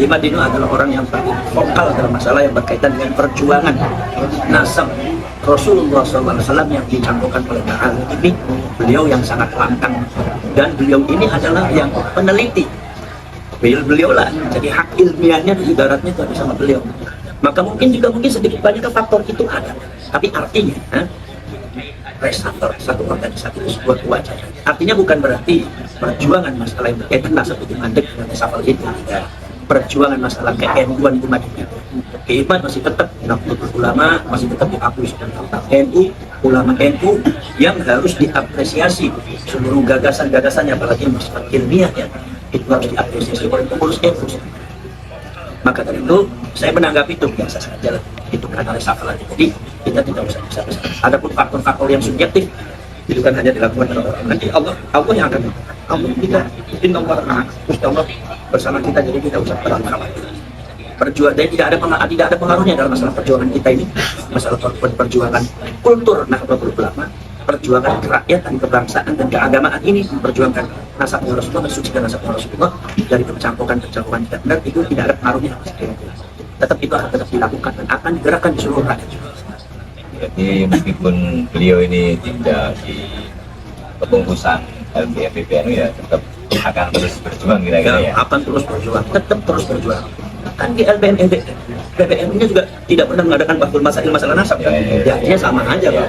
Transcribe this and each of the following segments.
Imam Dino adalah orang yang paling vokal dalam masalah yang berkaitan dengan perjuangan nasab Rasulullah SAW yang dicantumkan oleh Ta'ala. Ini beliau yang sangat lantang, dan beliau ini adalah yang peneliti. Beliau lah, jadi hak ilmiahnya di ibaratnya itu ada sama beliau. Maka mungkin sedikit banyak faktor itu ada, tapi artinya resator satu organisasi itu sebuah kewajaran. Artinya bukan berarti perjuangan masalah yang berkaitan nasab itu mandek dan resapel itu. Ya. Perjuangan masalah ke-NU-an itu mandek. Keiman masih tetap Nahdlatul Ulama, masih tetap diakui sebagai NU, ulama NU yang harus diapresiasi seluruh gagasan-gagasannya, apalagi masalah ilmiahnya itu harus diapresiasi oleh pengurus NU. Maka dari itu saya menanggapi itu biasa saja lah, itu karena resapel aja. Jadi kita tidak usah bisa. Adapun faktor-faktor yang subjektif itu kan hanya dilakukan oleh orang. Nanti Allah yang akan kita Allah bersama kita, jadi kita usah terlalu khawatir. Dan tidak ada pengaruhnya dalam masalah perjuangan kita ini, masalah perjuangan kultur Nahdlatul Ulama, perjuangan kerakyatan, kebangsaan dan keagamaan ini, memperjuangkan nasabnya Rasulullah, mensucikan nasabnya Rasulullah dari pencampukan tidak benar, itu tidak ada pengaruhnya. Tetap itu akan tetap dilakukan dan akan digerakkan di seluruh rakyat. Jadi meskipun beliau ini tidak di kepengurusan LBM PBNU ya tetap akan terus berjuang kira-kira ya. Akan terus berjuang, tetap terus berjuang. Kan di LBM PBNU-nya juga tidak pernah mengadakan bahtul masalah nasab kan. Ya, artinya sama aja kan.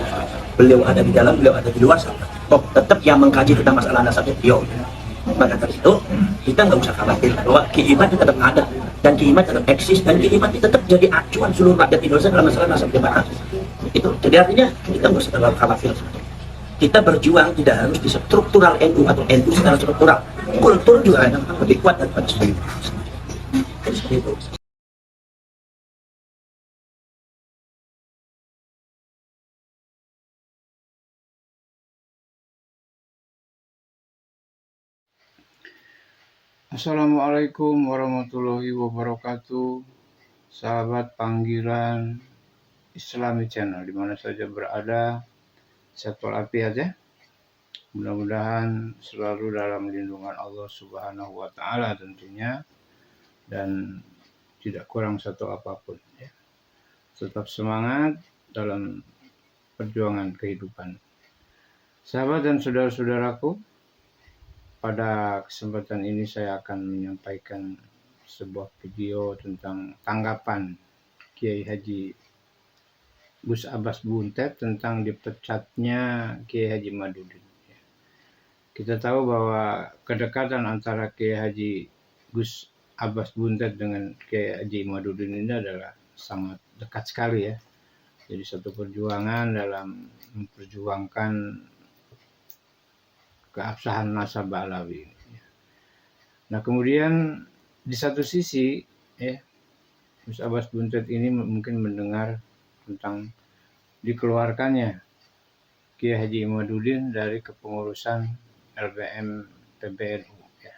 Beliau ada di dalam, beliau ada di luar sama. Tetap yang mengkaji tentang masalah nasab beliau. Maka dari itu kita nggak usah khawatir bahwa Kiiman itu tetap ada dan Kiiman tetap eksis dan Kiiman itu tetap jadi acuan seluruh rakyat Indonesia dalam masalah nasab jemaah. Itu jadi artinya kita nggak usah terlalu khawatir. Kita berjuang tidak harus di struktural NU atau NU secara struktural. Kultur juga yang lebih kuat daripada seperti itu. Assalamualaikum warahmatullahi wabarakatuh. Sahabat panggilan Islami Channel dimana saja berada, sehat walafiat ya. Mudah-mudahan selalu dalam lindungan Allah Subhanahu wa Ta'ala tentunya, dan tidak kurang satu apapun ya. Tetap semangat dalam perjuangan kehidupan. Sahabat dan saudara-saudaraku, pada kesempatan ini saya akan menyampaikan sebuah video tentang tanggapan Kiai Haji Gus Abbas Buntet tentang dipecatnya Kiai Haji Madudin. Kita tahu bahwa kedekatan antara Kiai Haji Gus Abbas Buntet dengan Kiai Haji Madudin ini adalah sangat dekat sekali ya. Jadi satu perjuangan dalam memperjuangkan keabsahan nasab Alawi. Nah kemudian di satu sisi ya, Gus Abbas Buntet ini mungkin mendengar tentang dikeluarkannya Kiai Haji Madudin dari kepengurusan LBM PBNU ya.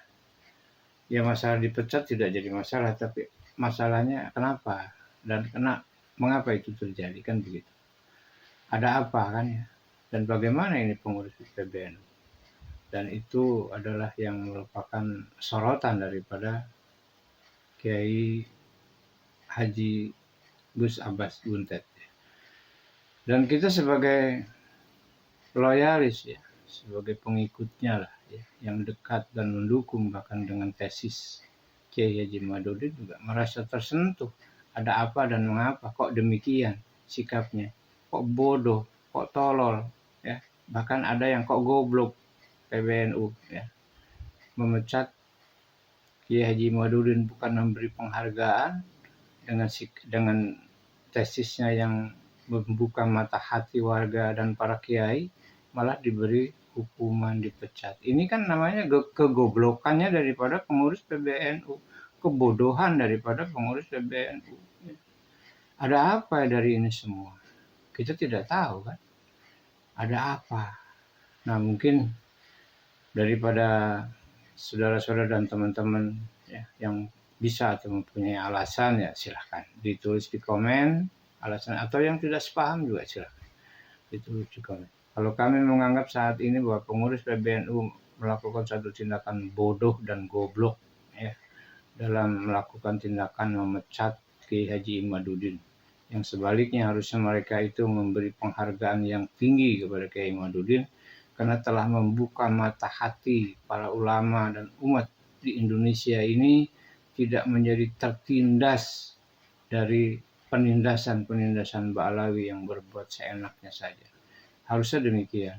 Ya masalah dipecat tidak jadi masalah, tapi masalahnya kenapa dan mengapa itu terjadi kan begitu. Ada apa kan ya, dan bagaimana ini pengurus PBNU. Dan itu adalah yang merupakan sorotan daripada Kiai Haji Gus Abbas Buntet. Dan kita sebagai loyalis ya, sebagai pengikutnya lah ya, yang dekat dan mendukung bahkan dengan tesis Kiai Haji Madudin juga merasa tersentuh. Ada apa dan mengapa kok demikian sikapnya? Kok bodoh, kok tolol ya. Bahkan ada yang kok goblok PBNU ya, memecat Kiai Haji Madudin bukan memberi penghargaan dengan tesisnya yang membuka mata hati warga dan para kiai, malah diberi hukuman dipecat. Ini kan namanya kegoblokannya daripada pengurus PBNU, kebodohan daripada pengurus PBNU. Ada apa dari ini semua? Kita tidak tahu kan, ada apa. Nah mungkin daripada saudara-saudara dan teman-teman ya, yang bisa atau mempunyai alasan ya silahkan ditulis di komen alasan, atau yang tidak sepaham juga silahkan ditulis di komen. Kalau kami menganggap saat ini bahwa pengurus PBNU melakukan satu tindakan bodoh dan goblok ya, dalam melakukan tindakan memecat Kiai Haji Imaduddin. Yang sebaliknya harusnya mereka itu memberi penghargaan yang tinggi kepada Kiai Imaduddin karena telah membuka mata hati para ulama dan umat di Indonesia ini tidak menjadi tertindas dari penindasan-penindasan Ba'alawi yang berbuat seenaknya saja. Harusnya demikian.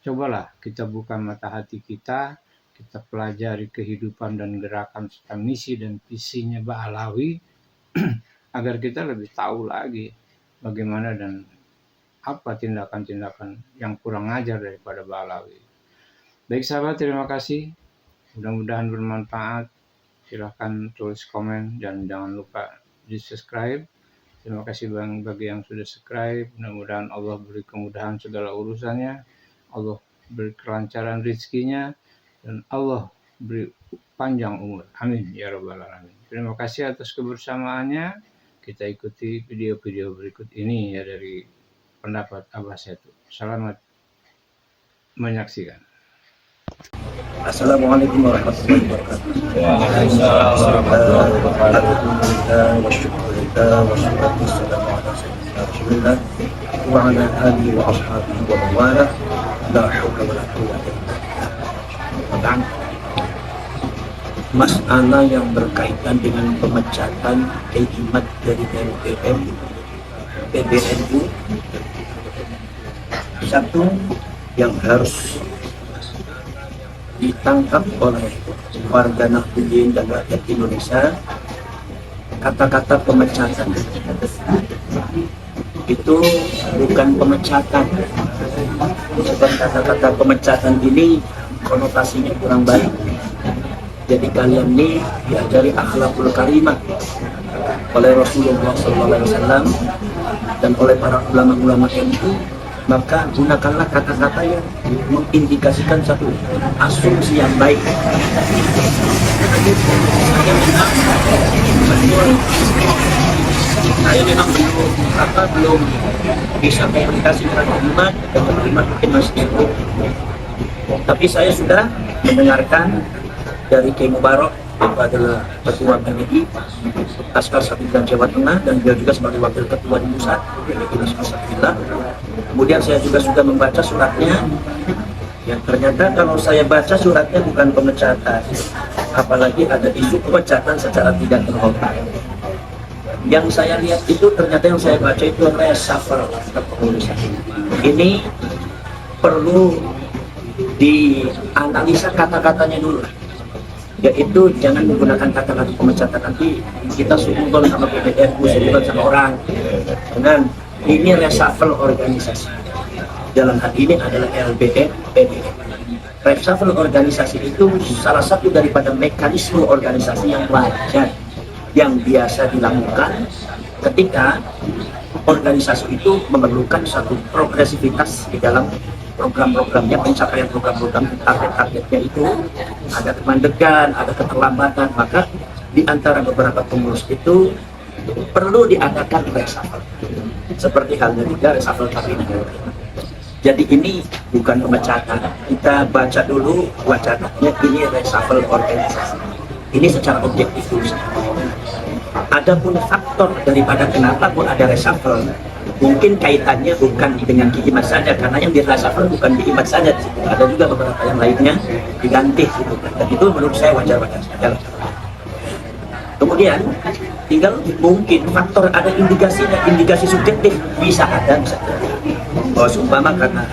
Cobalah kita buka mata hati kita pelajari kehidupan dan gerakan serta misi dan visinya Ba'alawi agar kita lebih tahu lagi bagaimana dan apa tindakan-tindakan yang kurang ajar daripada Ba'alawi. Baik sahabat, terima kasih. Mudah-mudahan bermanfaat. Silahkan tulis komen dan jangan lupa di subscribe. Terima kasih bagi yang sudah subscribe. Mudah-mudahan Allah beri kemudahan segala urusannya. Allah beri kelancaran rezekinya. Dan Allah beri panjang umur. Amin. Ya Rabbal Alamin. Terima kasih atas kebersamaannya. Kita ikuti video-video berikut ini ya dari pendapat Abah Setu. Selamat menyaksikan. Assalamualaikum warahmatullahi wabarakatuh. Waalaikumsalam warahmatullahi wabarakatuh. Alhamdulillah wa syukurillah wa salatu wassalamu ala sayyidina Rasulillah wa ala alihi wa ashabihi wa mawala la hawla wa la quwwata illa billah. Masalah yang berkaitan dengan pemecatan Imad dari MPM PBNU, satu yang harus ditangkap oleh warga Nahdliyin dan rakyat Indonesia, kata-kata pemecatan itu bukan pemecatan. Sebab kata-kata pemecatan ini konotasinya kurang baik. Jadi kalian ini diajari akhlakul karimah oleh Rasulullah SAW dan oleh para ulama-ulama NU, maka gunakanlah kata-kata yang mengindikasikan satu asumsi yang baik. Saya memang belum bisa komunikasi dengan umat dan menerima mungkin masih itu. Tapi saya sudah mendengarkan dari Kiai Mubarak, itu adalah ketua PMI Laskar Sabila Jawa Tengah, dan beliau juga sebagai wakil ketua di pusat PMI Laskar Sabila. Kemudian saya juga sudah membaca suratnya. Yang ternyata kalau saya baca suratnya bukan pemecatan, apalagi ada isu pemecatan secara tidak terhormat. Yang saya lihat itu ternyata yang saya baca itu reshuffle kepengurusan. Ini perlu dianalisa kata-katanya dulu, yaitu jangan menggunakan kata-kata pemecatan, nanti kita suudon sama PBNU, suudon sama orang. Dan ini reshuffle organisasi. Dalam hal ini adalah LBM PBNU. Reshuffle organisasi itu salah satu daripada mekanisme organisasi yang wajar, yang biasa dilakukan ketika organisasi itu memerlukan satu progresivitas di dalam program-programnya, pencapaian program-program target-targetnya itu ada kemandegan, ada keterlambatan, maka di antara beberapa pengurus itu perlu diadakan reshuffle. Seperti halnya juga reshuffle kabinet. Jadi ini bukan pemecatan. Kita baca dulu wacananya, ini reshuffle organisasi. Ini secara objektif dulu. Adapun faktor daripada kenapa pun ada reshuffle, mungkin kaitannya bukan dengan Ki Imad saja, karena yang di reshuffle bukan Ki Imad saja, ada juga beberapa yang lainnya diganti gitu. Dan itu menurut saya wajar-wajar saja. Kemudian tinggal mungkin faktor ada indikasi subjektif, bisa ada, bisa tidak. Bahwa seumpama karena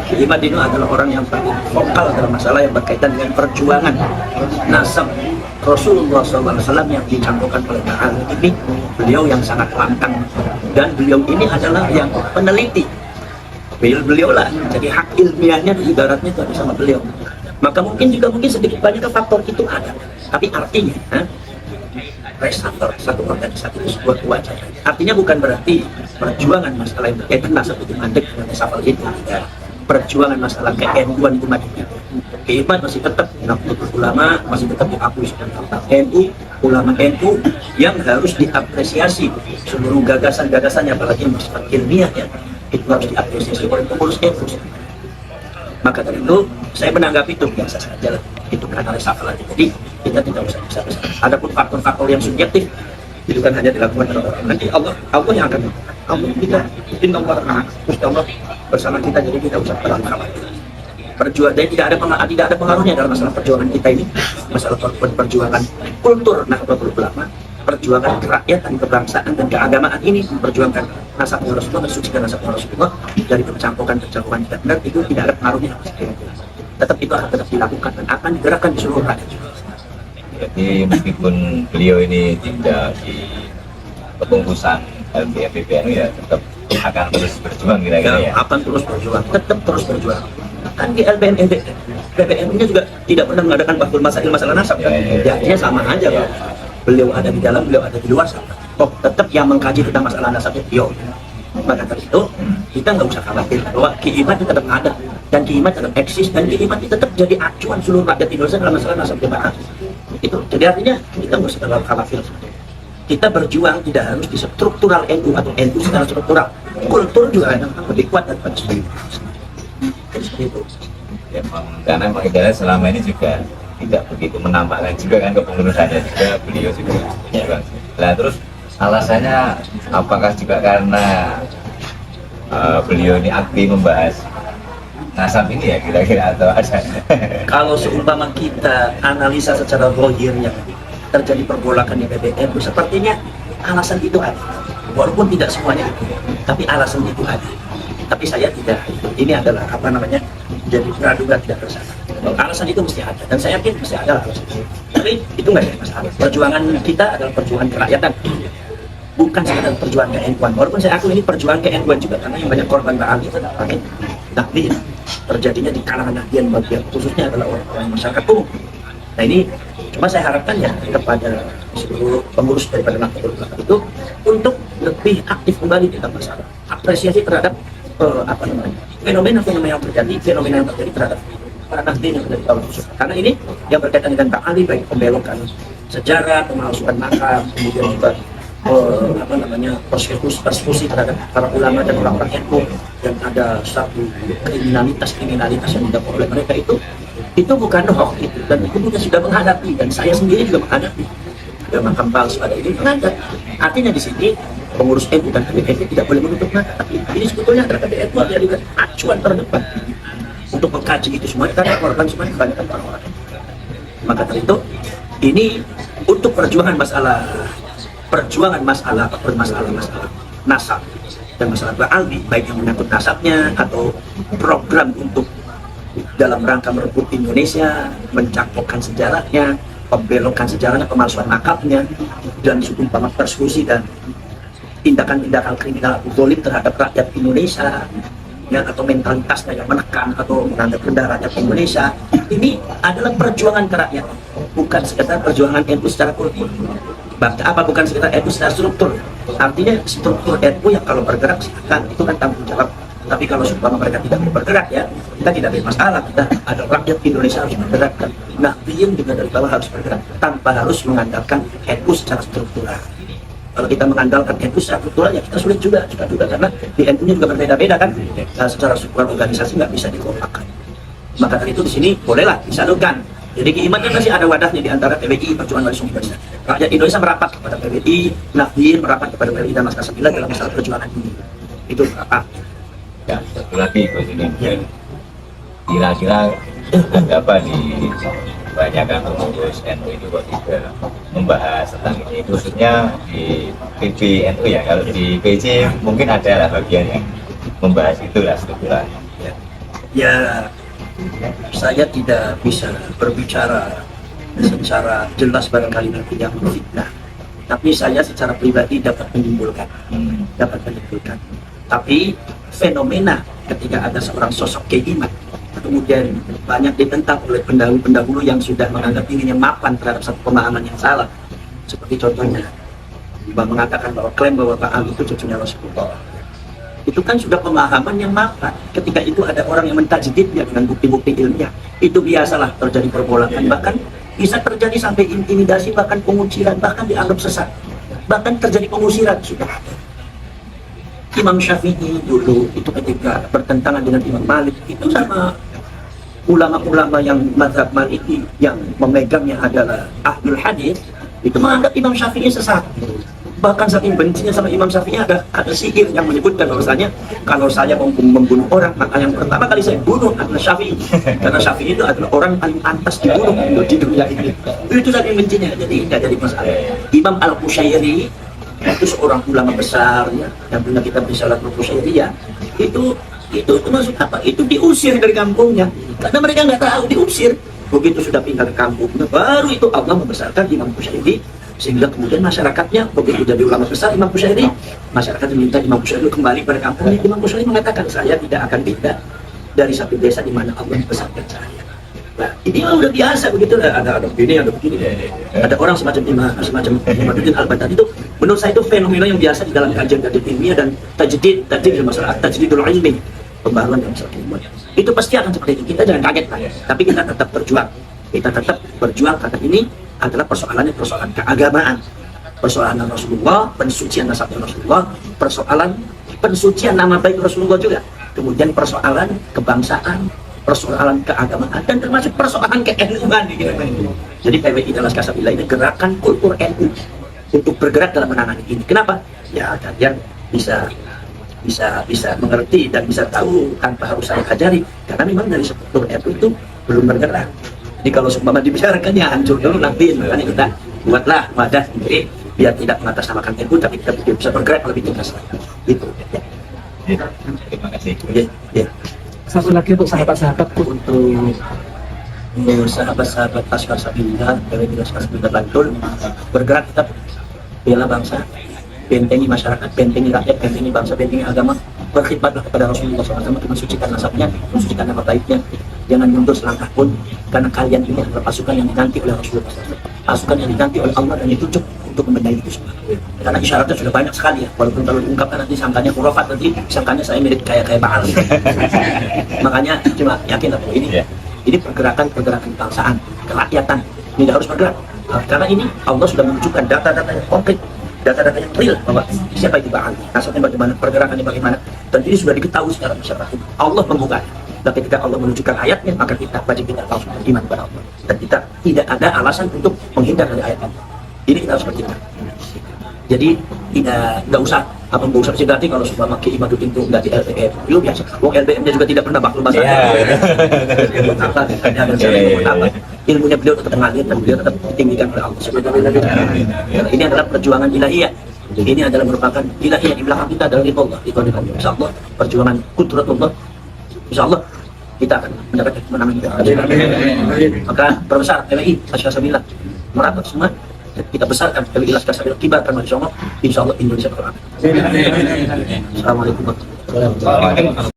Ki Imad ini adalah orang yang paling vokal dalam masalah yang berkaitan dengan perjuangan nasab Rasulullah SAW yang dicantumkan oleh Ta'ala ini, beliau yang sangat lantang, dan beliau ini adalah yang peneliti. Beliau lah, jadi hak ilmiahnya ibaratnya itu ada sama beliau. Maka mungkin sedikit banyak faktor itu ada. Tapi artinya reshuffle satu organisasi itu sebuah kewajaran. Artinya bukan berarti perjuangan masalah yang berkaitan nasab itu mandek dengan reshuffle itu. Ya. Perjuangan masalah ke-NU-an itu maju. Imad masih tetap Nahdlatul Ulama, masih tetap diakui sebagai NU, ulama NU yang harus diapresiasi seluruh gagasan-gagasannya, apalagi masalah ilmiahnya itu harus diapresiasi oleh pengurus NU. Maka dari itu saya menanggapi itu biasa saja, itu karena reshuffle aja. Jadi itu kita tidak usah besar-besar. Adapun faktor-faktor yang subjektif itu kan hanya dilakukan oleh orang. Nanti Allah yang akan Allah kita inna Allah Allah bersama kita, jadi kita usah terlalu khawatir. Perjuangan dan tidak ada pengaruhnya dalam masalah perjuangan kita ini, masalah perjuangan kultur Nahdlatul Ulama, perjuangan kerakyatan, kebangsaan dan keagamaan ini, memperjuangkan nasabnya Rasulullah, mensucikan nasabnya Rasulullah dari pencampukan kita, dan itu tidak ada pengaruhnya. Tetap itu akan tetap dilakukan dan akan digerakkan di seluruh rakyat. Jadi meskipun beliau ini tidak di kepengurusan LPFPB ya tetap akan terus berjuang kira-kira ya. Akan terus berjuang, tetap terus berjuang. Kan di BBM-nya juga tidak pernah mengadakan bahtul masalah nasab kan? Ya, artinya sama aja kan? Beliau ada di dalam, beliau ada di luar sama. Tetap yang mengkaji tentang masalah nasab beliau. Maka dari itu kita nggak usah khawatir bahwa Kiimat itu tetap ada dan Kiimat tetap eksis dan Kiimat itu tetap jadi acuan seluruh rakyat Indonesia dalam masalah nasab jemaah. Itu jadi artinya kita nggak usah terlalu khawatir. Kita berjuang tidak harus di struktural NU atau NU secara struktural. Kultur juga lebih kuat daripada seperti itu. Ya, karena Bang Hidayat selama ini juga tidak begitu menampakkan juga kan kepengurusannya juga beliau juga. Ya, Bang. Nah terus alasannya apakah juga karena beliau ini aktif membahas nasab ini ya kira-kira atau ada? Kalau seumpama kita analisa secara zahirnya terjadi pergolakan di BBM, sepertinya alasan itu ada. Walaupun tidak semuanya itu, tapi alasan itu ada. Tapi saya tidak. Ini adalah apa namanya? Jadi praduga tidak bersama. Alasan itu mesti ada dan saya yakin mesti ada alasan. Tapi itu nggak ada masalah. Perjuangan kita adalah perjuangan kerakyatan, bukan sekadar perjuangan ke-NU-an. Walaupun saya akui ini perjuangan ke-NU-an juga karena yang banyak korban Ba'ali itu adalah Nahdien. Terjadinya di kalangan Nahdien bagian khususnya adalah orang-orang masyarakat umum. Nah ini cuma saya harapkan ya kepada seluruh pengurus daripada Nahdlatul Ulama itu untuk lebih aktif kembali dalam masalah apresiasi terhadap fenomena yang terjadi terhadap para Nahdien yang dari tahun khusus. Karena ini yang berkaitan dengan Ba'ali, baik pembelokan sejarah, pemalsuan makam, kemudian juga persekusi terhadap para ulama dan orang-orang NU yang ada satu kriminalitas yang dilakukan oleh mereka itu bukan hoax itu, dan itu juga sudah menghadapi, dan saya sendiri juga menghadapi makam palsu ada ini menghadapi. Artinya di sini pengurus NU dan KBNU tidak boleh menutup mata, tapi ini sebetulnya adalah KBNU menjadi acuan terdepan untuk mengkaji itu semua karena korban semuanya kebanyakan orang-orang. Maka dari itu ini untuk perjuangan masalah nasab dan masalah Ba'ali, baik yang menyangkut nasabnya atau program untuk dalam rangka merebut Indonesia, mencampurkan sejarahnya, pembelokan sejarahnya, pemalsuan makamnya, dan seumpama persekusi dan tindakan-tindakan kriminal zalim terhadap rakyat Indonesia, ya, atau mentalitasnya yang menekan atau menganggap rendah rakyat Indonesia. Ini adalah perjuangan kerakyatan, bukan sekedar perjuangan NU secara kultur. Bukan sekedar NU secara struktur. Artinya struktur NU yang kalau bergerak silakan, itu kan tanggung jawab. Tapi kalau seumpama mereka tidak bergerak ya, kita tidak ada masalah. Kita ada rakyat Indonesia harus bergerak. Nah, Nahdien juga dari bawah harus bergerak tanpa harus mengandalkan NU secara struktural. Kalau kita mengandalkan NU secara struktural ya kita sulit juga karena di NU-nya juga berbeda-beda kan. Nah, secara struktural organisasi nggak bisa dikompakkan. Maka dari itu di sini bolehlah disalurkan. Jadi Kiimat kan masih ada wadahnya di antara PBI, Perjuangan Wali Songo. Rakyat Indonesia merapat kepada PBI, Nahdien merapat kepada PBI dan Mas Kasabila dalam masalah perjuangan ini. Itu apa? Ya, satu lagi Gus ini kira-kira apa di kebanyakan pengurus NU itu kok tidak membahas tentang ini, khususnya di PBNU ya. Kalau di PC mungkin ada lah bagian yang membahas itu lah struktural. Ya, saya tidak bisa berbicara secara jelas barangkali nanti yang fitnah, tapi saya secara pribadi dapat menyimpulkan. Tapi fenomena ketika ada seorang sosok Kiimat kemudian banyak ditentang oleh pendahulu-pendahulu yang sudah menganggap dirinya mapan terhadap satu pemahaman yang salah, seperti contohnya mengatakan bahwa klaim bahwa Pak Ali itu cucunya Rasulullah, itu kan sudah pemahaman yang mapan. Ketika itu ada orang yang mentajdidnya dengan bukti-bukti ilmiah, itu biasalah terjadi pergolakan, bahkan bisa terjadi sampai intimidasi, bahkan pengucilan, bahkan dianggap sesat, bahkan terjadi pengusiran sudah. Imam Syafi'i dulu itu ketika bertentangan dengan Imam Malik itu sama ulama-ulama yang mazhab Maliki yang memegangnya adalah ahlul hadis itu menganggap Imam Syafi'i sesat. Bahkan saking bencinya sama Imam Syafi'i ada sihir yang menyebutkan bahwasanya kalau saya mau membunuh orang, maka yang pertama kali saya bunuh adalah Syafi'i, karena Syafi'i itu adalah orang paling pantas dibunuh di dunia ini. Itu saking bencinya, jadi tidak jadi masalah. Imam Al-Qushairi itu seorang ulama besar ya, yang punya kitab Risalah Al-Qushairiyah itu maksud apa? Itu diusir dari kampungnya karena mereka nggak tahu diusir. Begitu sudah pindah ke kampungnya, baru itu Allah membesarkan Imam Qushairi, sehingga kemudian masyarakatnya begitu jadi ulama besar Imam Qushairi, masyarakat meminta Imam Qushairi kembali pada kampungnya. Imam Qushairi mengatakan, saya tidak akan pindah dari satu desa di mana Allah membesarkan saya. Nah, ini udah biasa begitu, ada begini, ada begini. Ada orang semacam Imaduddin Al-Baghdadi itu, menurut saya itu fenomena yang biasa di dalam kajian-kajian ilmiah dan tajdid masalah tajdidul ilmi, pembaruan dalam masalah ilmiah. Itu pasti akan seperti itu. Kita jangan kaget lah. Tapi kita tetap berjuang. Kita tetap berjuang karena ini adalah persoalannya persoalan keagamaan, persoalan Rasulullah, pensucian nasabnya Rasulullah, persoalan pensucian nama baik Rasulullah juga. Kemudian persoalan kebangsaan, persoalan keagamaan, dan termasuk persoalan ke-NU-an gitu. Jadi PWI Dalas Kasabila ini gerakan kultur NU untuk bergerak dalam menangani ini. Kenapa? Ya kalian bisa mengerti dan bisa tahu tanpa harus saya ajari, karena memang dari struktur NU itu belum bergerak. Jadi kalau seumpama dibicarakan ya hancur dulu nanti, makanya kita buatlah wadah sendiri biar tidak mengatasnamakan NU, tapi kita bisa bergerak lebih tegas. Itu. Ya. Terima kasih. Ya. Satu lagi untuk sahabat-sahabatku, Untuk sahabat-sahabat Laskar Sabila dari Laskar Sabila Bantul, bergerak tetap bela bangsa, bentengi masyarakat, bentengi rakyat, bentengi bangsa, bentengi agama, berkhidmatlah kepada Rasulullah SAW untuk mensucikan nasabnya, mensucikan nama baiknya. Jangan mundur selangkah pun, karena kalian ini adalah pasukan yang dinanti oleh Rasulullah SAW, pasukan yang dinanti oleh Allah dan ditunjuk untuk membenahi itu semua. Karena isyaratnya sudah banyak sekali ya, walaupun kalau diungkapkan nanti sangkanya khurafat, nanti sangkanya saya mirip kayak Baal. Makanya cuma yakinlah bahwa ini pergerakan kebangsaan, kerakyatan, tidak harus bergerak. Karena ini Allah sudah menunjukkan data-data yang konkret, data-data yang real bahwa siapa itu Baal, nasabnya bagaimana, pergerakannya bagaimana, dan ini sudah diketahui secara masyarakat. Allah membuka. Dan ketika Allah menunjukkan ayatnya, maka kita wajib kita harus beriman kepada Allah, dan kita tidak ada alasan untuk menghindar dari ayat Allah. Ini kita harus bertindak. Jadi tidak usah sih, berarti kalau sudah pakai Imaduddin itu nggak di LBM, itu biasa. Wong LBM-nya juga tidak pernah maklum bahasa. Ilmunya beliau tetap mengalir dan beliau tetap ditinggikan oleh Allah. Karena ini adalah perjuangan ilahiyah. Ini adalah merupakan ilahiyah, di belakang kita adalah ridho Allah. Insya Allah perjuangan kudratullah, insya Allah kita akan mendapatkan kemenangan. Maka perbesar PWI Laskar Sabila merapat semua, kita besarkan PWI Laskar Sabila, kibarkan insya Allah Indonesia berkembang. Assalamualaikum warahmatullahi wabarakatuh.